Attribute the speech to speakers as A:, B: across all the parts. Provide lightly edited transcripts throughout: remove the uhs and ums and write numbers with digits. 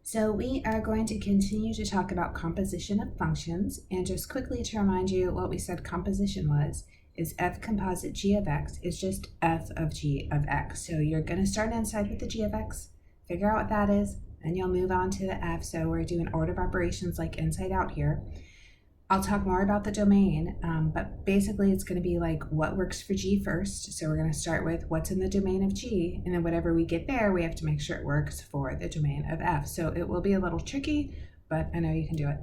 A: So we are going to continue to talk about composition of functions, and just quickly to remind you what we said composition was, is f composite g of x is just f of g of x. So you're going to start inside with the g of x, figure out what that is, and you'll move on to the f. So we're doing order of operations like inside out here. I'll talk more about the domain, but basically it's going to be like what works for g first. So we're going to start with what's in the domain of g, and then whatever we get there, we have to make sure it works for the domain of f. So it will be a little tricky, but I know you can do it.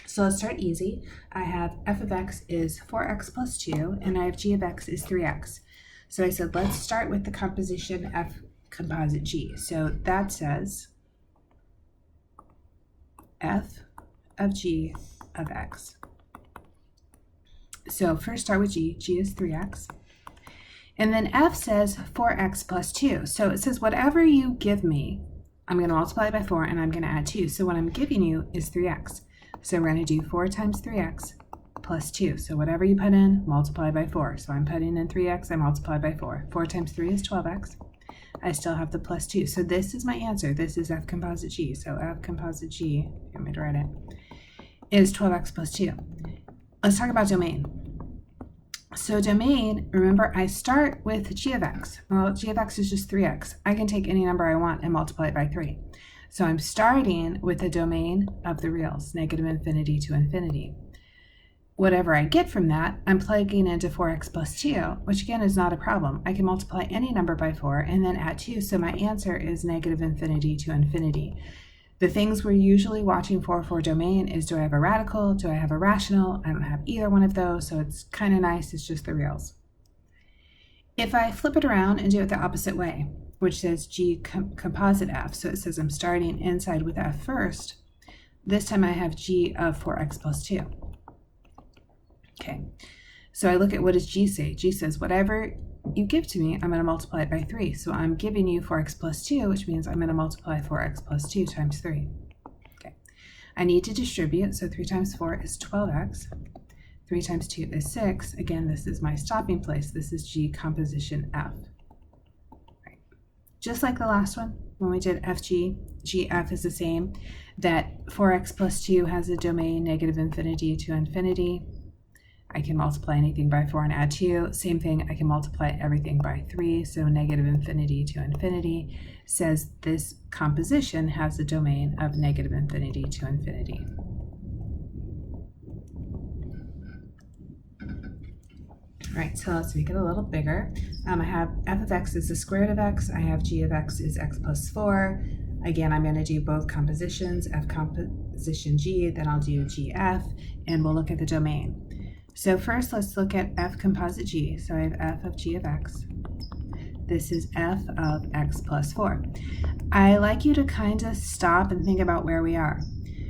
A: So let's start easy. I have f of x is 4x plus 2, and I have g of x is 3x. So I said, let's start with the composition f composite g. So that says f of g of x. So first start with g. G is 3x. And then f says 4x plus 2. So it says whatever you give me, I'm going to multiply by 4 and I'm going to add 2. So what I'm giving you is 3x. So we're going to do 4 times 3x plus 2. So whatever you put in, multiply by 4. So I'm putting in 3x, I multiply by 4. 4 times 3 is 12x. I still have the plus 2. So this is my answer. This is f composite g. So f composite g, you want me to write it, is 12x plus 2. Let's talk about domain. So domain, remember I start with g of x. Well, g of x is just 3x. I can take any number I want and multiply it by 3. So I'm starting with the domain of the reals, negative infinity to infinity. Whatever I get from that, I'm plugging into 4x plus 2, which again is not a problem. I can multiply any number by 4 and then add 2. So my answer is negative infinity to infinity. The things we're usually watching for domain is, do I have a radical? Do I have a rational? I don't have either one of those, so it's kind of nice. It's just the reals. If I flip it around and do it the opposite way, which says g composite f, so it says I'm starting inside with f first, this time I have g of 4x plus 2. Okay, so I look at what does g say? G says whatever you give to me, I'm going to multiply it by 3. So I'm giving you 4x plus 2, which means I'm going to multiply 4x plus 2 times 3. Okay. I need to distribute, so 3 times 4 is 12x. 3 times 2 is 6. Again, this is my stopping place. This is g composition f. Right. Just like the last one, when we did fg, gf is the same. That 4x plus 2 has a domain negative infinity to infinity. I can multiply anything by 4 and add 2. Same thing, I can multiply everything by 3. So negative infinity to infinity says this composition has a domain of negative infinity to infinity. All right, so let's make it a little bigger. I have f of x is the square root of x. I have g of x is x plus 4. Again, I'm going to do both compositions, f composition g, then I'll do gf, and we'll look at the domain. So first, let's look at f composite g. So I have f of g of x. This is f of x plus 4. I like you to kind of stop and think about where we are.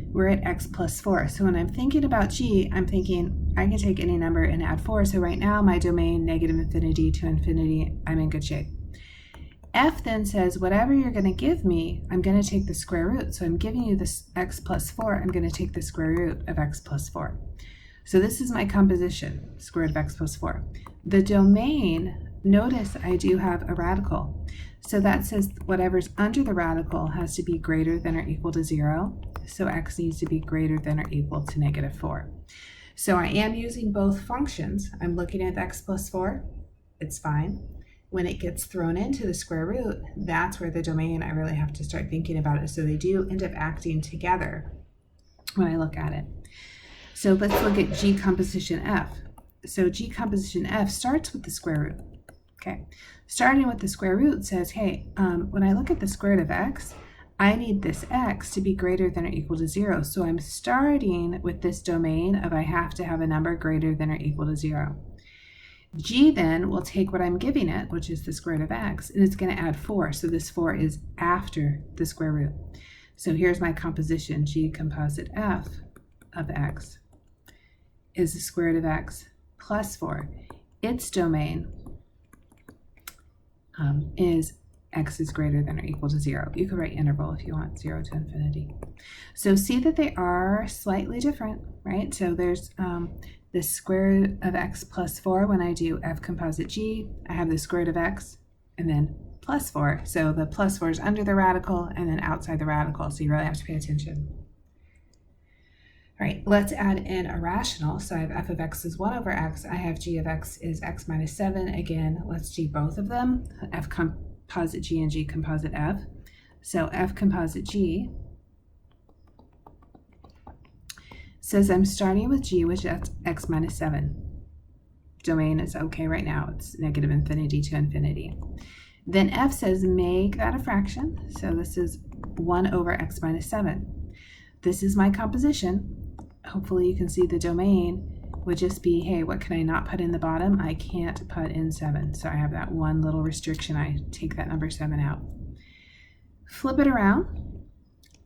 A: We're at x plus 4. So when I'm thinking about g, I'm thinking I can take any number and add 4. So right now, my domain, negative infinity to infinity, I'm in good shape. F then says, whatever you're going to give me, I'm going to take the square root. So I'm giving you this x plus 4. I'm going to take the square root of x plus 4. So this is my composition, square root of x plus 4. The domain, notice I do have a radical. So that says whatever's under the radical has to be greater than or equal to 0. So x needs to be greater than or equal to negative 4. So I am using both functions. I'm looking at x plus 4. It's fine. When it gets thrown into the square root, that's where the domain, I really have to start thinking about it. So they do end up acting together when I look at it. So let's look at g composition f. So g composition f starts with the square root. Okay, starting with the square root says, hey, when I look at the square root of x, I need this x to be greater than or equal to 0. So I'm starting with this domain of I have to have a number greater than or equal to 0. G then will take what I'm giving it, which is the square root of x, and it's going to add 4. So this 4 is after the square root. So here's my composition, g composite f of x is the square root of x plus 4. Its domain is x is greater than or equal to 0. You could write interval if you want, 0 to infinity. So see that they are slightly different, right? So there's the square root of x plus 4 when I do f composite g. I have the square root of x, and then plus 4. So the plus 4 is under the radical and then outside the radical, so you really have to pay attention. All right, let's add in a rational. So I have f of x is 1 over x. I have g of x is x minus 7. Again, let's g both of them, f composite g and g composite f. So f composite g says I'm starting with g, which is x minus 7. Domain is okay right now. It's negative infinity to infinity. Then f says make that a fraction. So this is 1 over x minus 7. This is my composition. Hopefully you can see the domain would just be, hey, what can I not put in the bottom? I can't put in 7. So I have that one little restriction. I take that number 7 out. Flip it around.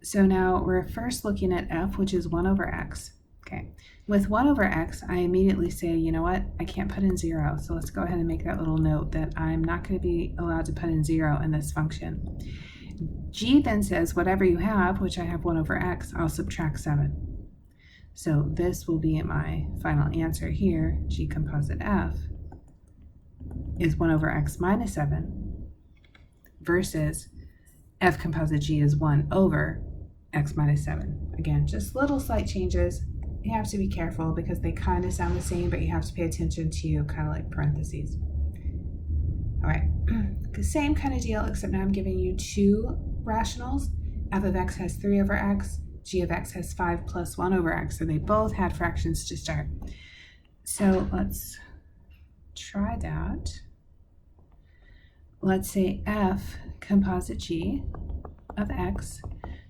A: So now we're first looking at f, which is 1 over x. Okay. With 1 over x, I immediately say, you know what? I can't put in 0. So let's go ahead and make that little note that I'm not going to be allowed to put in 0 in this function. G then says whatever you have, which I have 1 over x, I'll subtract 7. So this will be my final answer here. G composite f is 1 over x minus 7 versus f composite g is 1 over x minus 7. Again, just little slight changes. You have to be careful because they kind of sound the same, but you have to pay attention to kind of like parentheses. All right, the same kind of deal, except now I'm giving you two rationals. F of x has 3 over x. G of x has 5 plus 1 over x. So they both had fractions to start. So let's try that. Let's say f composite g of x.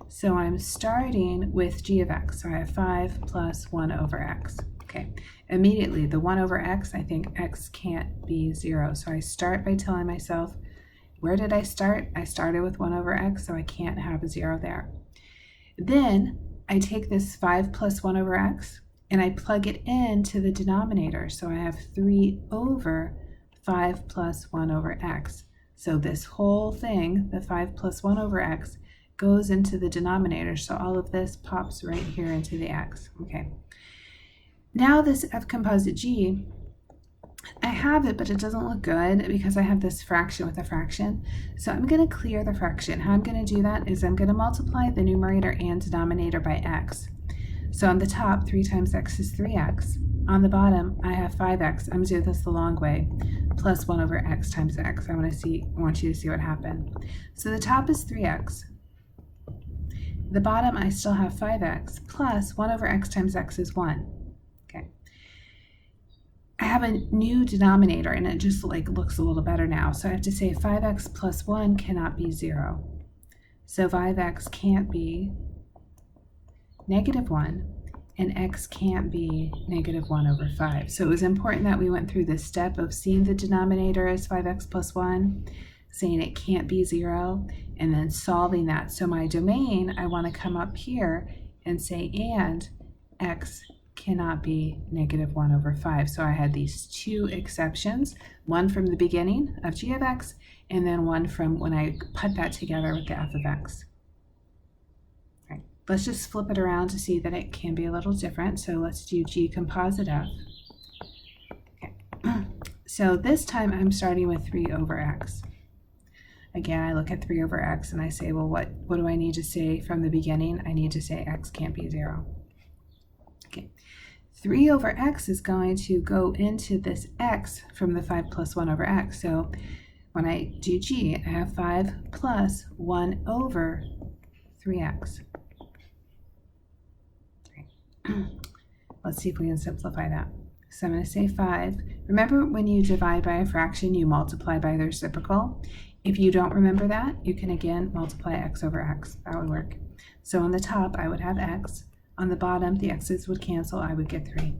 A: So I'm starting with g of x. So I have 5 plus 1 over x. Okay, immediately the 1 over x, I think x can't be 0. So I start by telling myself, where did I start? I started with 1 over x, so I can't have a 0 there. Then I take this 5 plus 1 over x and I plug it into the denominator. So I have 3 over 5 plus 1 over x. So this whole thing, the 5 plus 1 over x, goes into the denominator. So all of this pops right here into the x. Okay. Now this f composite g, I have it, but it doesn't look good because I have this fraction with a fraction. So I'm going to clear the fraction. How I'm going to do that is I'm going to multiply the numerator and denominator by x. So on the top, 3 times x is 3x. On the bottom, I have 5x. I'm going to do this the long way, plus 1 over x times x. I want you to see what happened. So the top is 3x. The bottom, I still have 5x, plus 1 over x times x is 1. Okay. I have a new denominator, and it just like looks a little better now. So I have to say 5x plus 1 cannot be 0. So 5x can't be negative 1, and x can't be negative 1 over 5. So it was important that we went through this step of seeing the denominator as 5x plus 1, saying it can't be 0, and then solving that. So my domain, I want to come up here and say, and x cannot be negative 1 over 5. So I had these two exceptions, one from the beginning of g of x, and then one from when I put that together with the f of x. All right, let's just flip it around to see that it can be a little different. So let's do g composite f. Okay. So this time I'm starting with 3 over x. Again, I look at 3 over x and I say, well, what do I need to say from the beginning? I need to say x can't be 0. Okay. 3 over x is going to go into this x from the 5 plus 1 over x. So when I do g, I have 5 plus 1 over 3x. Let's see if we can simplify that. So I'm going to say 5. Remember, when you divide by a fraction, you multiply by the reciprocal. If you don't remember that, you can again multiply x over x. That would work. So on the top, I would have x. On the bottom, the x's would cancel. I would get 3.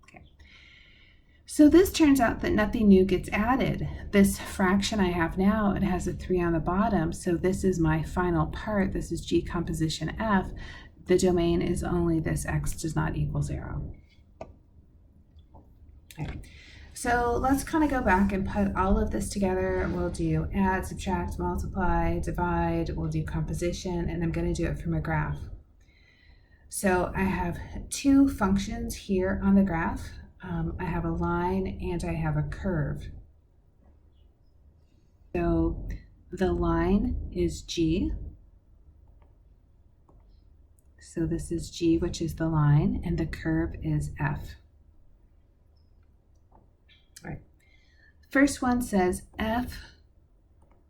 A: Okay. So this turns out that nothing new gets added. This fraction I have now, it has a 3 on the bottom. So this is my final part. This is g composition f. The domain is only this x does not equal 0. Okay. So let's kind of go back and put all of this together. We'll do add, subtract, multiply, divide. We'll do composition, and I'm going to do it from a graph. So I have two functions here on the graph. I have a line and I have a curve. So the line is G. So this is G, which is the line, and the curve is F. All right. First one says F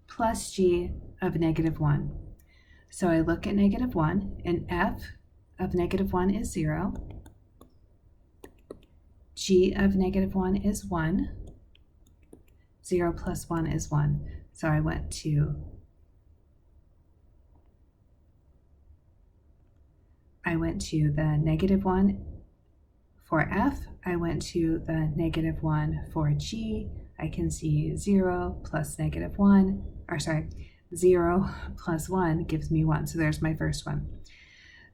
A: plus G of -1. So I look at -1, and F of -1 is 0. G of -1 is 1. 0 plus 1 is 1. So I went to the -1 for F. I went to the -1 for G. I can see 0 plus -1, or sorry, 0 plus 1 gives me 1. So there's my first one.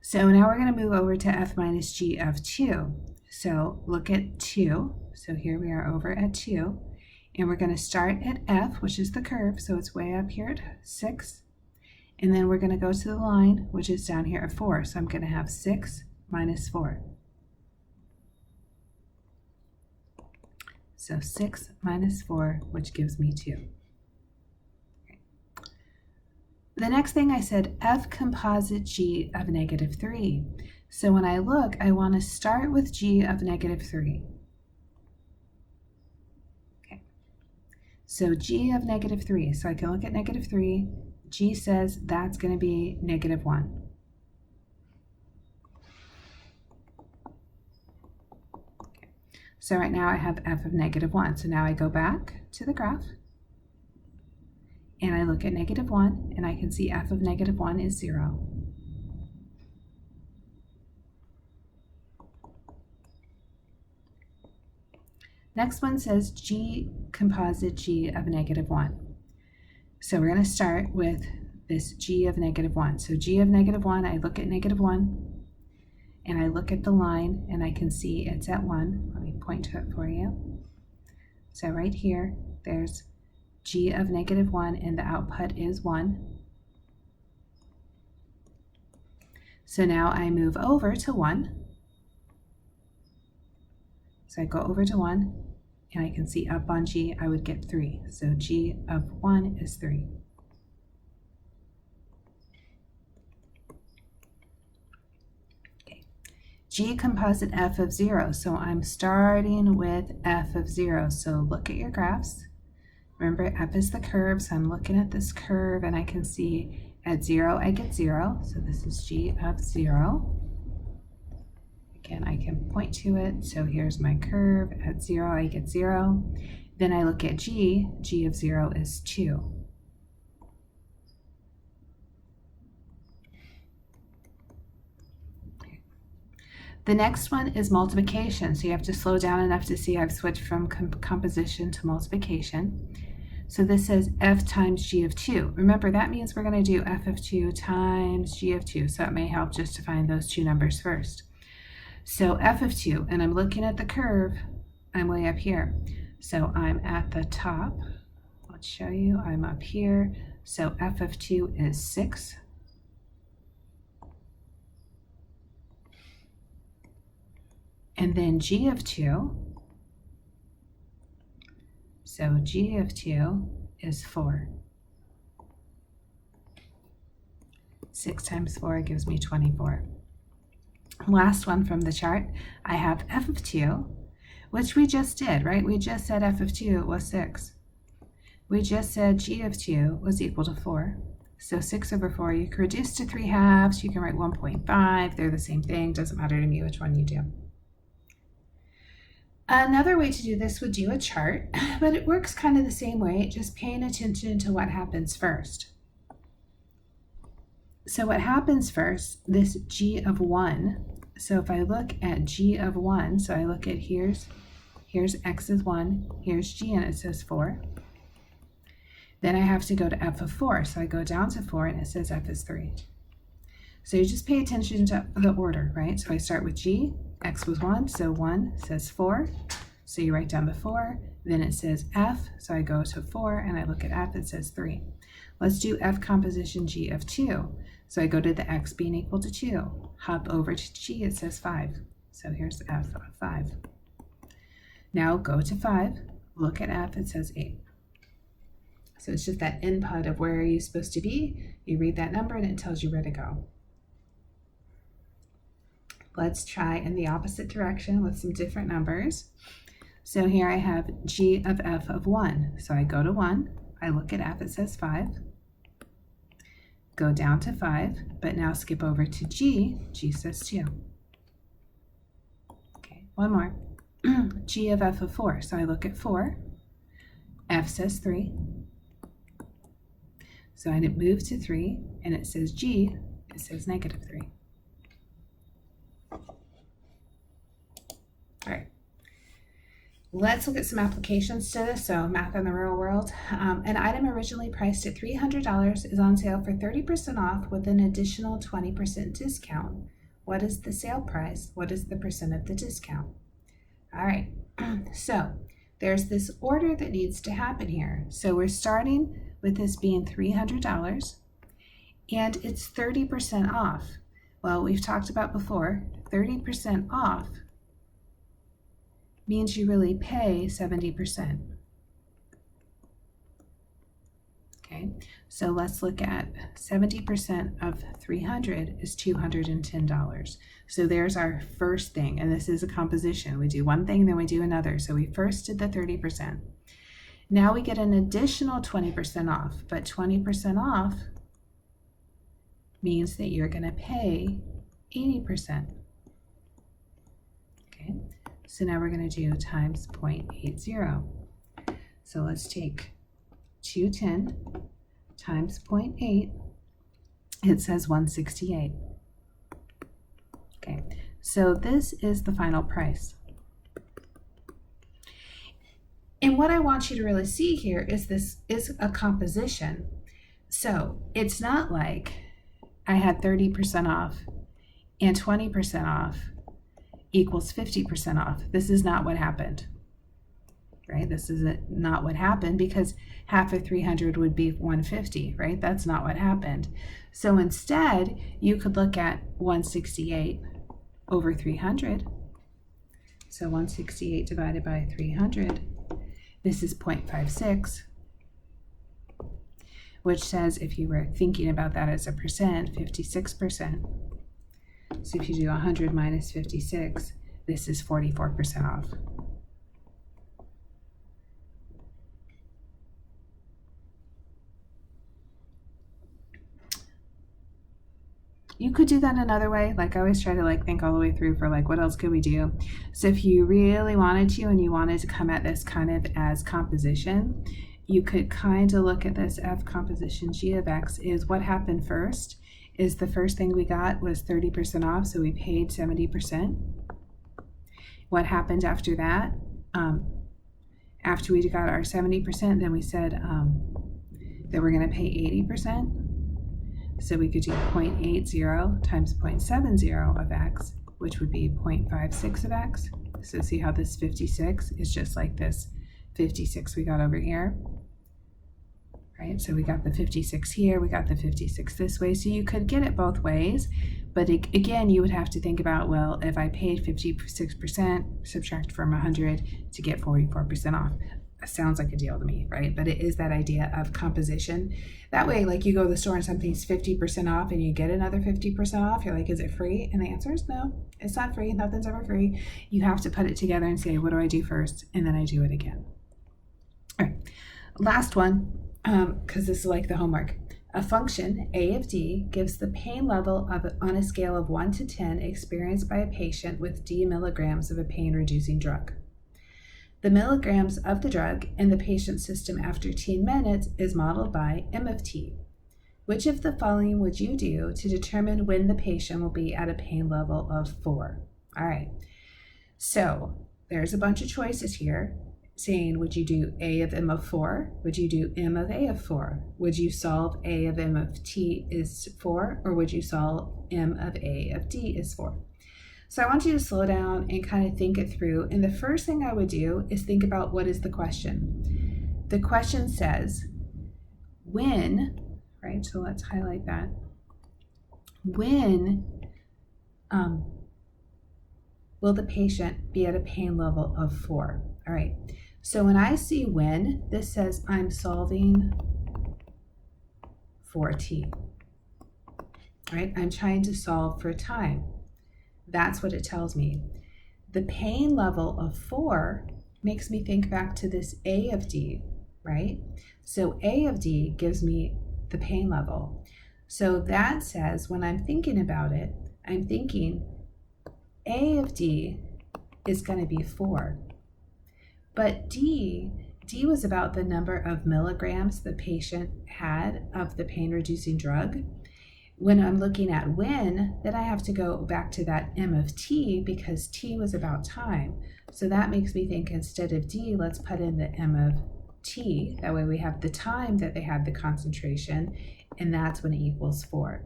A: So now we're going to move over to F minus G of 2. So look at 2. So here we are over at 2. And we're going to start at F, which is the curve. So it's way up here at 6. And then we're going to go to the line, which is down here at 4. So I'm going to have 6 minus 4. So 6 minus 4, which gives me 2. Okay. The next thing I said, F composite G of -3. So when I look, I want to start with G of -3. Okay. So G of -3. So I can look at -3. G says that's going to be -1. Okay. So right now I have F of -1. So now I go back to the graph and I look at -1 and I can see F of -1 is 0. Next one says G composite G of -1. So we're going to start with this G of -1. So G of -1, I look at -1 and I look at the line and I can see it's at 1. Let me point to it for you. So right here, there's G of -1 and the output is 1. So now I move over to 1. So I go over to 1 and I can see up on G I would get 3. So G of 1 is 3. Okay. G composite F of 0. So I'm starting with F of 0. So look at your graphs. Remember, F is the curve, so I'm looking at this curve and I can see at 0 I get 0. So this is G of 0. Again, I can point to it. So here's my curve. At 0 I get 0. Then I look at G. G of 0 is 2. The next one is multiplication. So you have to slow down enough to see I've switched from composition to multiplication. So this says F times G of 2. Remember, that means we're going to do F of 2 times G of 2. So it may help just to find those two numbers first. So F of 2, and I'm looking at the curve, I'm way up here. So I'm at the top. Let's show you, I'm up here. So F of 2 is 6. And then G of 2. So G of 2 is 4. 6 times 4 gives me 24. Last one from the chart, I have F of 2, which we just did, right? We just said F of 2 was 6. We just said G of 2 was equal to 4. So 6 over 4, you can reduce to 3/2. You can write 1.5. They're the same thing. Doesn't matter to me which one you do. Another way to do this would do a chart, but it works kind of the same way, just paying attention to what happens first. So what happens first, this G of 1, so if I look at G of 1, so I look at here's X is 1, here's G and it says 4. Then I have to go to F of 4, so I go down to 4 and it says F is 3. So you just pay attention to the order, right? So I start with G, X was 1, so 1 says 4. So you write down the 4, then it says F, so I go to 4 and I look at F, it says 3. Let's do F composition G of 2. So I go to the X being equal to 2. Hop over to G, it says 5. So here's F of 5. Now go to 5, look at F, it says 8. So it's just that input of where are you supposed to be. You read that number and it tells you where to go. Let's try in the opposite direction with some different numbers. So here I have g of f of 1. So I go to 1, I look at f, it says 5. Go down to 5, but now skip over to g says 2. Okay, one more. G of f of 4. So I look at 4, f says 3. So I move to 3, and it says g, it says -3. All right, let's look at some applications to this. So math in the real world. An item originally priced at $300 is on sale for 30% off with an additional 20% discount. What is the sale price? What is the percent of the discount? All right, so there's this order that needs to happen here. So we're starting with this being $300 and it's 30% off. Well, we've talked about before, 30% off means you really pay 70%. Okay, so let's look at 70% of 300 is $210. So there's our first thing, and this is a composition. We do one thing, then we do another. So we first did the 30%. Now we get an additional 20% off, but 20% off means that you're going to pay 80%. Okay, so now we're going to do times 0.80. So let's take 210 times 0.8. It says 168. Okay, so this is the final price. And what I want you to really see here is this is a composition. So it's not like I had 30% off and 20% off equals 50% off. This is not what happened, right? This is not what happened, because half of 300 would be 150, right? That's not what happened. So instead, you could look at 168 over 300. So 168 divided by 300, this is 0.56, which says, if you were thinking about that as a percent, 56%. So if you do 100 minus 56, this is 44% off. You could do that another way. Like I always try to think all the way through for what else could we do? So if you really wanted to and you wanted to come at this kind of as composition, you could kind of look at this f composition g of x is what happened first. Is the first thing we got was 30% off, so we paid 70%. What happened after that? After we got our 70%, then we said that we're going to pay 80%. So we could do 0.80 times 0.70 of x, which would be 0.56 of x. So see how this 56 is just like this 56 we got over here, right? So we got the 56 here, we got the 56 this way. So you could get it both ways, but again, you would have to think about, well, if I paid 56%, subtract from 100 to get 44% off. Sounds like a deal to me, right? But it is that idea of composition. That way, you go to the store and something's 50% off and you get another 50% off, you're like, is it free? And the answer is no, it's not free. Nothing's ever free. You have to put it together and say, what do I do first? And then I do it again. All right, last one, because this is like the homework. A function, a of d, gives the pain level on a scale of 1 to 10 experienced by a patient with d milligrams of a pain-reducing drug. The milligrams of the drug in the patient's system after 10 minutes is modeled by m of t. Which of the following would you do to determine when the patient will be at a pain level of 4? All right, so there's a bunch of choices here saying, would you do a of m of 4? Would you do m of a of 4? Would you solve a of m of t is 4? Or would you solve m of a of d is 4? So I want you to slow down and kind of think it through. And the first thing I would do is think about, what is the question? The question says, when, right? So let's highlight that. When will the patient be at a pain level of 4? All right. So when I see when, this says I'm solving for t, right? I'm trying to solve for time. That's what it tells me. The pain level of 4 makes me think back to this A of D, right? So A of D gives me the pain level. So that says when I'm thinking about it, I'm thinking A of D is going to be 4. But D was about the number of milligrams the patient had of the pain-reducing drug. When I'm looking at when, then I have to go back to that M of T because T was about time. So that makes me think instead of D, let's put in the M of T. That way we have the time that they had the concentration, and that's when it equals 4.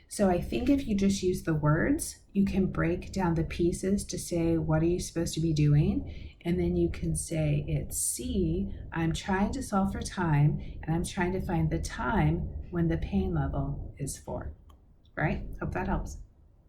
A: So I think if you just use the words, you can break down the pieces to say, what are you supposed to be doing? And then you can say it's C, I'm trying to solve for time, and I'm trying to find the time when the pain level is 4, right? Hope that helps.